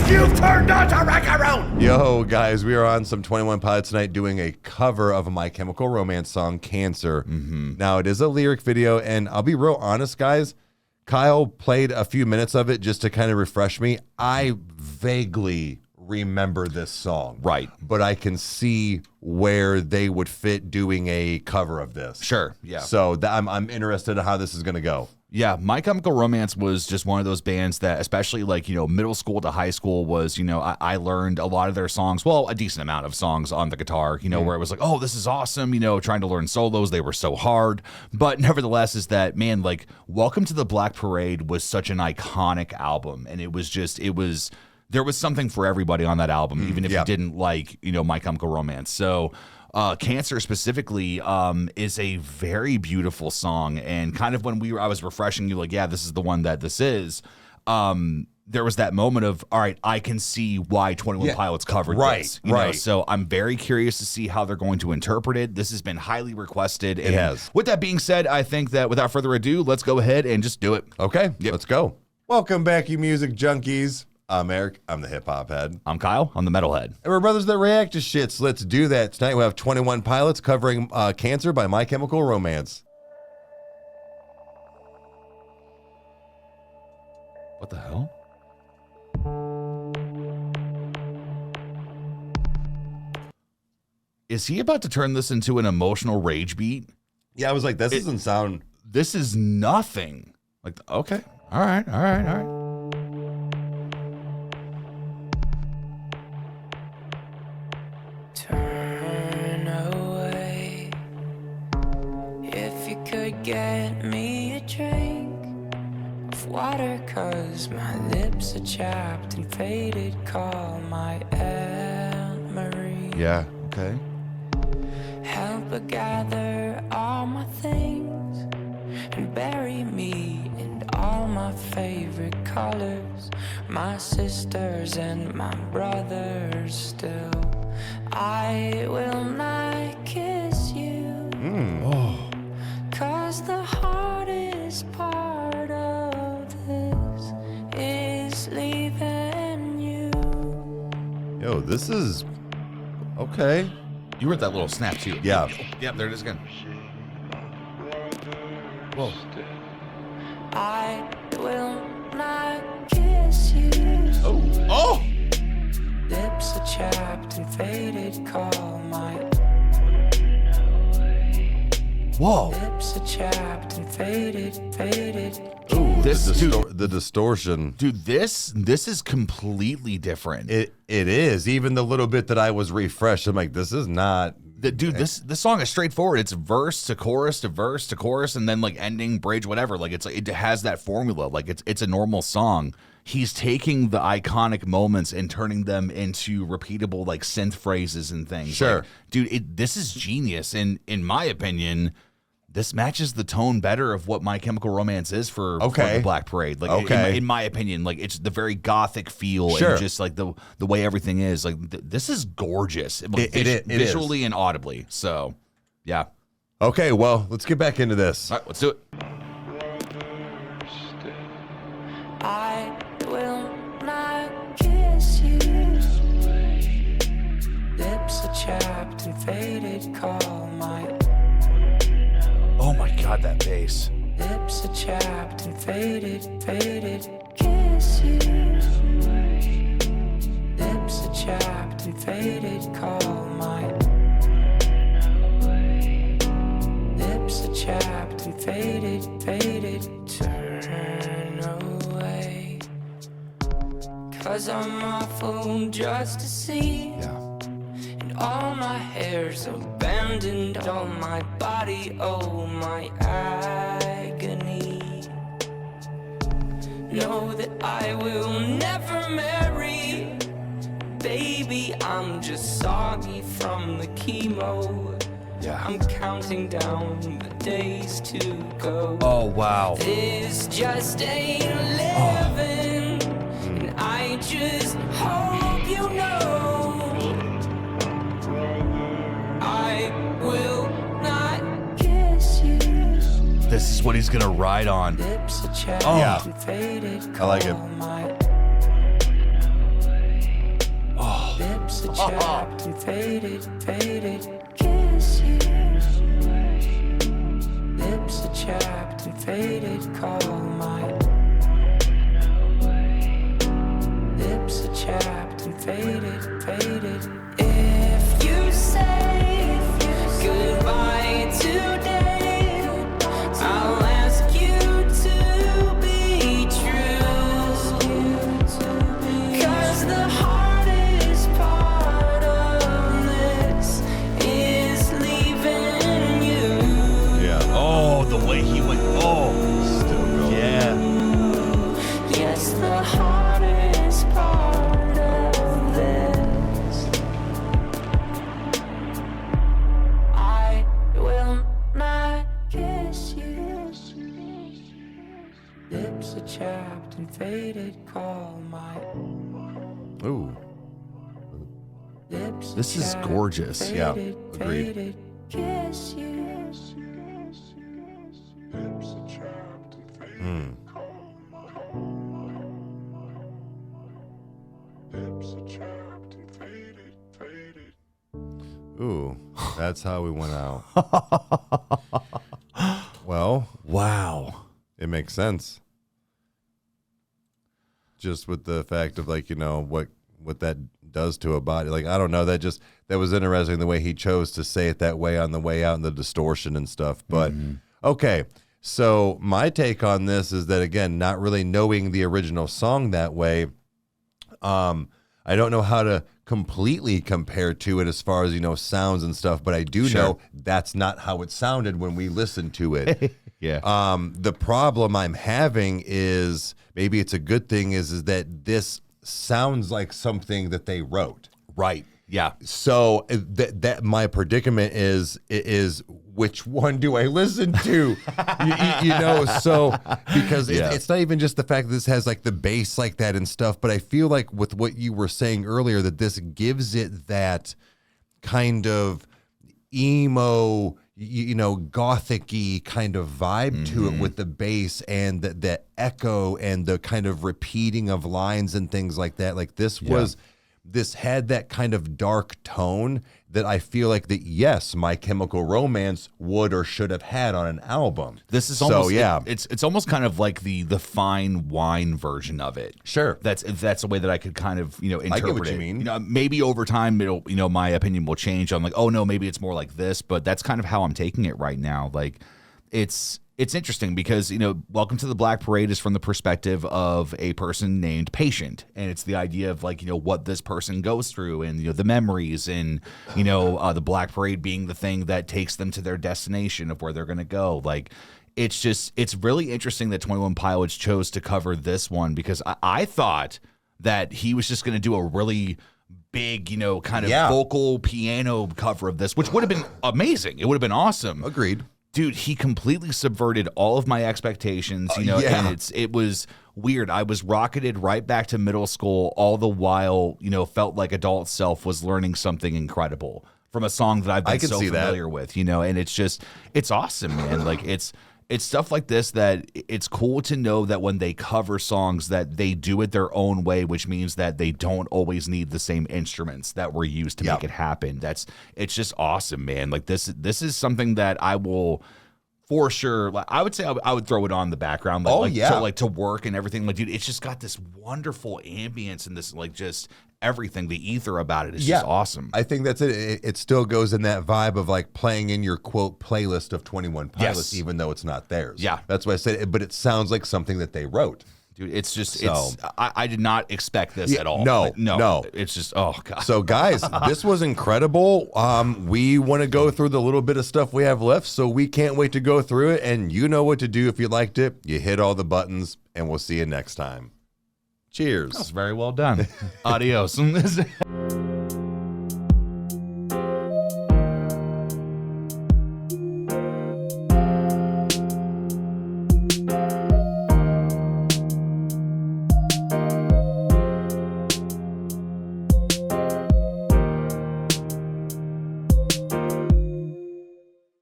You've turned on to Rykerroad! Yo, guys, we are on some 21 Pilots tonight doing a cover of a My Chemical Romance song, Cancer. Now, it is a lyric video, and I'll be real honest, guys. Kyle played a few minutes of it just to kind of refresh me. I vaguely remember this song. Right. But I can see where they would fit doing a cover of this. Sure, yeah. So I'm interested in how this is going to go. Yeah, My Chemical Romance was just one of those bands that, especially like, middle school to high school was, I learned a lot of their songs, well, a decent amount of songs on the guitar, where it was like, oh, this is awesome, trying to learn solos. They were so hard. But nevertheless, is that, man, like, Welcome to the Black Parade was such an iconic album. And there was something for everybody on that album, even if you didn't like, My Chemical Romance. So Cancer specifically is a very beautiful song. And kind of when I was refreshing you, like, yeah, this is the one that this is, there was that moment of, all right, I can see why 21 Pilots covered this. You know? So I'm very curious to see how they're going to interpret it. This has been highly requested. And it has. With that being said, I think that without further ado, let's go ahead and just do it. Okay, let's go. Welcome back, you music junkies. I'm Eric. I'm the hip-hop head. I'm Kyle. I'm the metal head. And we're brothers that react to shit, so let's do that. Tonight we have 21 Pilots covering Cancer by My Chemical Romance. What the hell? Is he about to turn this into an emotional rage beat? Yeah, I was like, this doesn't sound... This is nothing. Like, okay. All right. Turn away. If you could get me a drink of water, 'cause my lips are chapped and faded. Call my Aunt Marie. Yeah, okay. Help her gather all my things and bury me in all my favorite colors. My sisters and my brothers still. I will not kiss you. Oh. 'Cause the hardest part of this is leaving you. Yo, this is... Okay. You heard that little snap too. Yeah. Yep, there it is again. Whoa. I will not kiss you. Oh! Lips are chapped and faded. Call my... Whoa. Lips are chapped and faded. Ooh, The distortion. Dude, this is completely different. It is. Even the little bit that I was refreshed, I'm like, this is not... Dude, this song is straightforward. It's verse to chorus to verse to chorus, and then like ending, bridge, whatever. Like it has that formula. Like it's a normal song. He's taking the iconic moments and turning them into repeatable like synth phrases and things. Sure, like, dude, this is genius. And in my opinion, this matches the tone better of what My Chemical Romance is for the Black Parade. Like, in my opinion, like it's the very gothic feel and just like the way everything is. Like this is gorgeous, like, it visually is. and audibly. So, yeah. Okay, well, let's get back into this. All right, let's do it. I will not kiss you. Lips are chapped and faded. Call my... Oh my God, that bass. Lips are chapped and faded. Kiss you. Lips are chapped and faded. Call my... Lips are chapped and faded. Turn away. 'Cause I'm awful just to see. Yeah. All my hair's abandoned, all my body, oh my agony. Know that I will never marry. Baby, I'm just soggy from the chemo. Yeah. I'm counting down the days to go. Oh, wow. This just ain't living. And I just hope you know I will not kiss you. This is what he's gonna ride on. Lips are chapped Yeah. and faded. I like it. chapped and faded, faded. Kiss you. Lips are chapped and faded. Call my lips are chapped and faded, faded. If you say goodbye today, I'll ask you to be true. 'Cause the hardest part of this is leaving you. Yeah. Oh, the way he went. Oh, Still going. yeah. Yes, the hardest part of this. I will not kiss you. Lips are chapped and faded. Call my Ooh. lips. This is chapped, gorgeous. Yeah, faded, agreed. faded. Kiss you. Ooh. That's how we went out. Well, Wow. it makes sense. Just with the fact of like, you know, what that does to a body. Like, I don't know, that was interesting the way he chose to say it that way on the way out and the distortion and stuff. But okay. So my take on this is that, again, not really knowing the original song that way, I don't know how to completely compare to it as far as, you know, sounds and stuff, but I do know that's not how it sounded when we listened to it. Yeah. The problem I'm having is, maybe it's a good thing, is that this sounds like something that they wrote. Right. Yeah. So that my predicament is which one do I listen to? you know, so because it's not even just the fact that this has like the bass like that and stuff, but I feel like with what you were saying earlier, that this gives it that kind of emo, you know, gothic-y kind of vibe to it with the bass and the echo and the kind of repeating of lines and things like that. Like this had that kind of dark tone that I feel like that, yes, My Chemical Romance would or should have had on an album. This is so, almost yeah. It's almost kind of like the fine wine version of it. Sure. That's a way that I could kind of, you know, interpret I get what it. you mean. You know, maybe over time it'll, you know, my opinion will change. I'm like, oh no, maybe it's more like this, but that's kind of how I'm taking it right now. Like it's interesting because, you know, Welcome to the Black Parade is from the perspective of a person named Patient. And it's the idea of like, you know, what this person goes through and, you know, the memories and, you know, the Black Parade being the thing that takes them to their destination of where they're going to go. Like, it's really interesting that 21 Pilots chose to cover this one because I thought that he was just going to do a really big, you know, kind of vocal piano cover of this, which would have been amazing. It would have been awesome. Agreed. Dude, he completely subverted all of my expectations, you know, and it was weird. I was rocketed right back to middle school, all the while, you know, felt like adult self was learning something incredible from a song that I've been so familiar with, you know, and it's awesome, man. Like it's stuff like this that it's cool to know that when they cover songs that they do it their own way, which means that they don't always need the same instruments that were used to make it happen. It's just awesome, man. Like this is something that I will for sure. Like I would say I would throw it on the background. Like, to work and everything. Like, dude, it's just got this wonderful ambience and this like just everything, the ether about it is just awesome. I think that's it. It still goes in that vibe of like playing in your quote playlist of 21 Pilots, even though it's not theirs. Yeah. That's why I said it, but it sounds like something that they wrote. Dude, it's just, I did not expect this at all. No. It's just, oh, God. So, guys, this was incredible. We want to go through the little bit of stuff we have left, so we can't wait to go through it. And you know what to do if you liked it. You hit all the buttons, and we'll see you next time. Cheers. That was very well done. Adios.